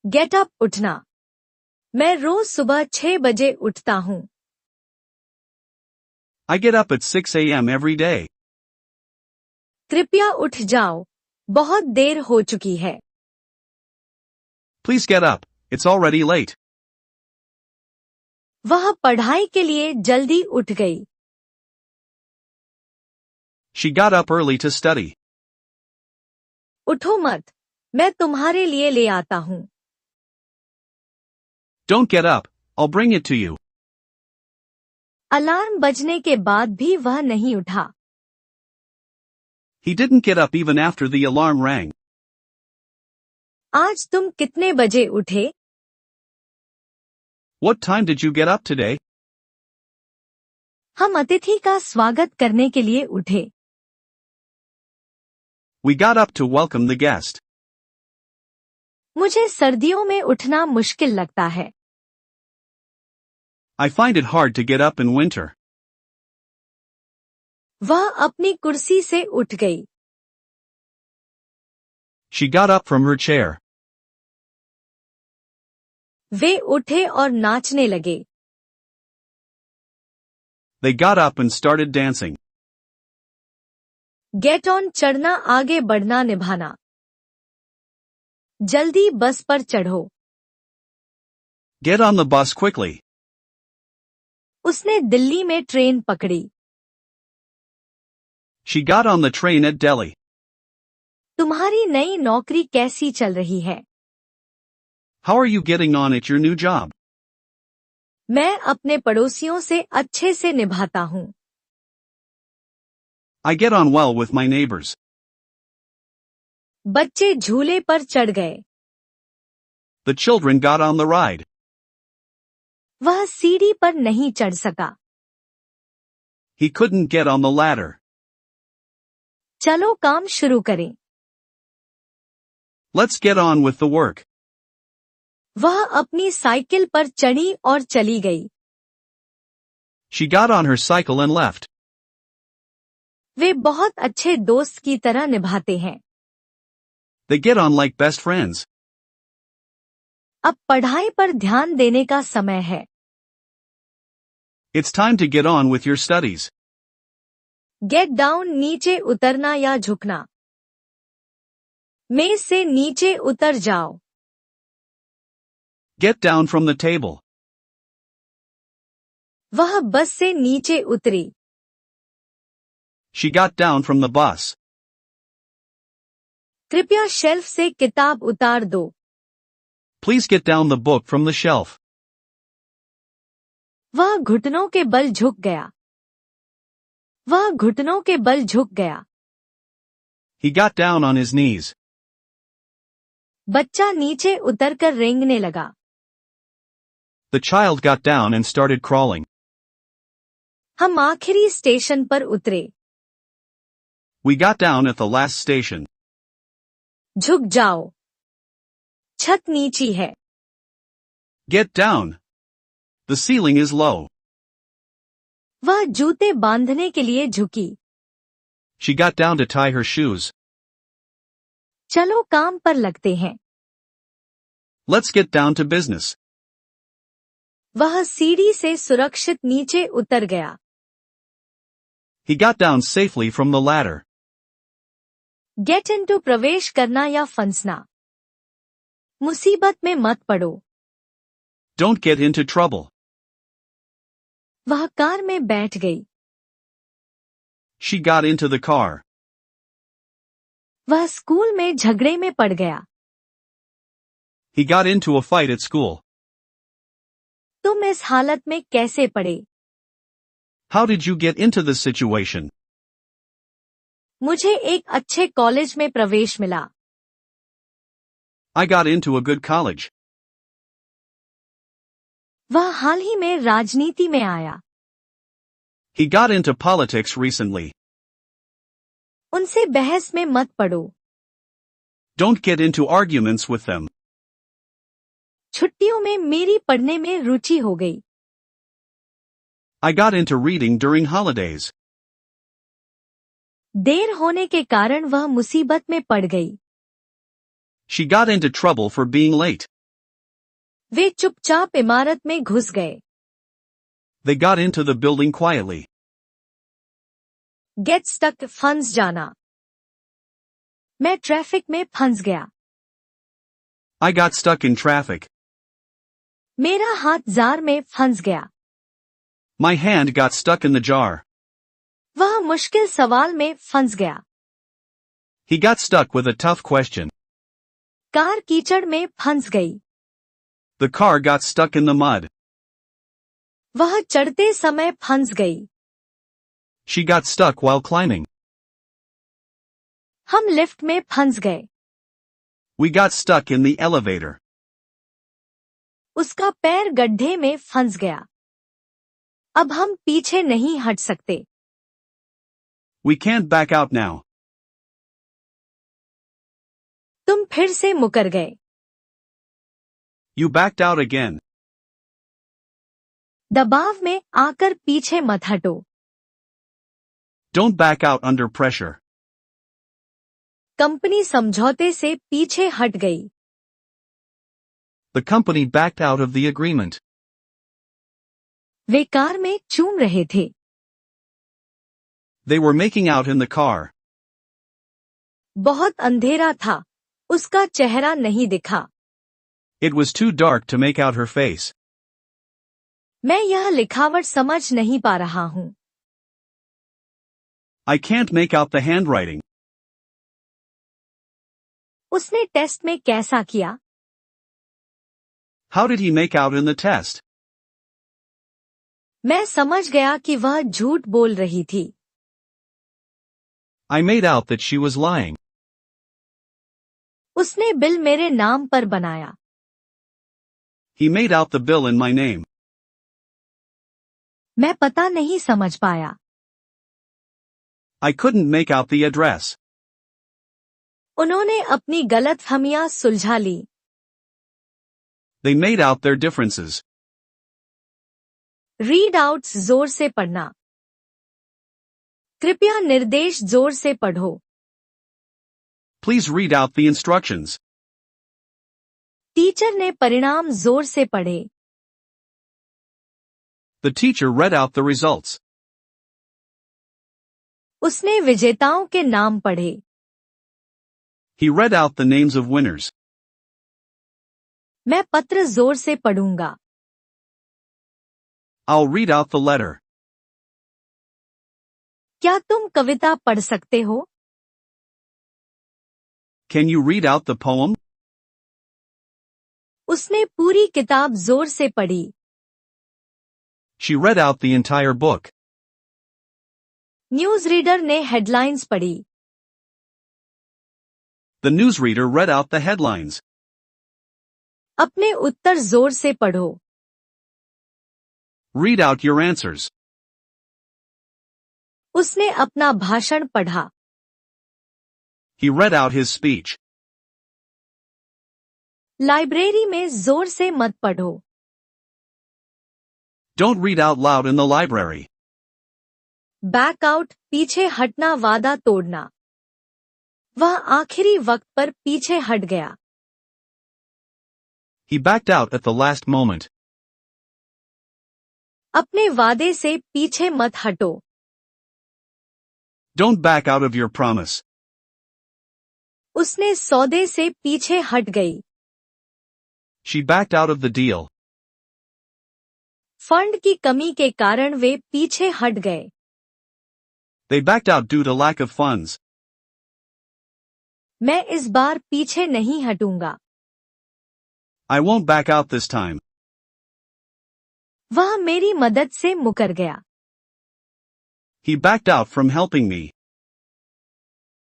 Get up उठना। मैं रोज सुबह 6 बजे उठता हूँ। I get up at 6 a.m. every day. कृपया उठ जाओ, बहुत देर हो चुकी है। Please get up, it's already late. वह पढ़ाई के लिए जल्दी उठ गई। She got up early to study. उठो मत, मैं तुम्हारे लिए ले आता हूँ। Don't get up, I'll bring it to you. Alarm बजने के बाद भी वह नहीं उठा। He didn't get up even after the alarm rang. आज तुम कितने बजे उठे? What time did you get up today? हम अतिथि का स्वागत करने के लिए उठे। We got up to welcome the guest. मुझे सर्दियों में उठना मुश्किल लगता है। I find it hard to get up in winter. वह अपनी कुर्सी से उठ गई। She got up from her chair. वे उठे और नाचने लगे। They got up and started dancing. Get on चढ़ना, आगे बढ़ना, निभाना। जल्दी बस पर चढ़ो। Get on the bus quickly. उसने दिल्ली में ट्रेन पकड़ी। She got on the train at Delhi. तुम्हारी नई नौकरी कैसी चल रही है? How are you getting on at your new job? मैं अपने पड़ोसियों से अच्छे से निभाता हूँ। I get on well with my neighbors. बच्चे झूले पर चढ़ गए। The children got on the ride. वह सीढ़ी पर नहीं चढ़ सका। He couldn't get on the ladder. चलो काम शुरू करें। Let's get on with the work. वह अपनी साइकिल पर चढ़ी और चली गई। She got on her cycle and left. वे बहुत अच्छे दोस्त की तरह निभाते हैं। They get on like best friends. अब पढ़ाई पर ध्यान देने का समय है। It's time to get on with your studies. Get down, नीचे उतरना या झुकना। मेज से नीचे उतर जाओ। Get down from the table. वह बस से नीचे उतरी। She got down from the bus. कृपया शेल्फ से किताब उतार दो। Please get down the book from the shelf. वह घुटनों के बल झुक गया। वह घुटनों के बल झुक गया। He got down on his knees. बच्चा नीचे उतरकर रेंगने लगा। The child got down and started crawling. हम आखिरी स्टेशन पर उतरे। We got down at the last station. झुक जाओ। छत नीची है। Get down. The ceiling is low. वह जूते बांधने के लिए झुकी। She got down to tie her shoes. चलो काम पर लगते हैं। Let's get down to business. वह सीढ़ी से सुरक्षित नीचे उतर गया। He got down safely from the ladder. Get into, प्रवेश करना या फंसना। मुसीबत में मत पड़ो। Don't get into trouble. वह कार में बैठ गई। She got into the car. वह स्कूल में झगड़े में पड़ गया। He got into a fight at school. तुम इस हालत में कैसे पड़े? How did you get into this situation? मुझे एक अच्छे कॉलेज में प्रवेश मिला। I got into a good college. वह हाल ही में राजनीति में आया। He got into politics recently. उनसे बहस में मत पड़ो। Don't get into arguments with them. छुट्टियों में मेरी पढ़ने में रुचि हो गई। I got into reading during holidays. देर होने के कारण वह मुसीबत में पड़ गई। She got into trouble for being late. वे चुपचाप इमारत में घुस गए। They got into the building quietly. Get stuck फंस जाना। मैं ट्रैफिक में फंस गया। I got stuck in traffic. मेरा हाथ जार में फंस गया। My hand got stuck in the jar. वह मुश्किल सवाल में फंस गया। He got stuck with a tough question. Car कीचड़ में फंस गई। The car got stuck in the mud. वह चढ़ते समय फंस गई। She got stuck while climbing. हम लिफ्ट में फंस गए। We got stuck in the elevator. उसका पैर गड्ढे में फंस गया। अब हम पीछे नहीं हट सकते। We can't back out now. तुम फिर से मुकर गए। You backed out again. दबाव में आकर पीछे मत हटो। Don't back out under pressure. Company समझौते से पीछे हट गई। The company backed out of the agreement. Way car में चूम रहे थे। They were making out in the car. बहुत अंधेरा था, उसका चेहरा नहीं दिखा। It was too dark to make out her face. मैं यह लिखावट समझ नहीं पा रहा हूँ। I can't make out the handwriting. उसने टेस्ट में कैसा किया? How did he make out in the test? मैं समझ गया कि वह झूठ बोल रही थी। I made out that she was lying. उसने बिल मेरे नाम पर बनाया। He made out the bill in my name. मैं पता नहीं समझ पाया। I couldn't make out the address. उन्होंने अपनी गलतफहमियां सुलझा ली। They made out their differences. Read outs जोर से पढ़ना। कृपया निर्देश जोर से पढ़ो। Please read out the instructions. Teacher ने परिणाम जोर से पढ़े। The teacher read out the results. उसने विजेताओं के नाम पढ़े। He read out the names of winners. मैं पत्र जोर से पढ़ूंगा। I'll read out the letter. क्या तुम कविता पढ़ सकते हो? Can you read out the poem? उसने पूरी किताब जोर से पढ़ी। She read out the entire book. News reader ने हेडलाइंस पढ़ी। The newsreader read out the headlines. अपने उत्तर जोर से पढ़ो। Read out your answers. उसने अपना भाषण पढ़ा। He read out his speech. Library में जोर से मत पढ़ो। Don't read out loud in the library. Back out पीछे हटना वादा तोड़ना। वह आखिरी वक्त पर पीछे हट गया। He backed out at the last moment. अपने वादे से पीछे मत हटो। Don't back out of your promise. उसने सौदे से पीछे हट गई। She backed out of the deal. Fund की कमी के कारण वे पीछे हट गए। They backed out due to lack of funds. मैं इस बार पीछे नहीं हटूंगा। I won't back out this time. वह मेरी मदद से मुकर गया। He backed out from helping me.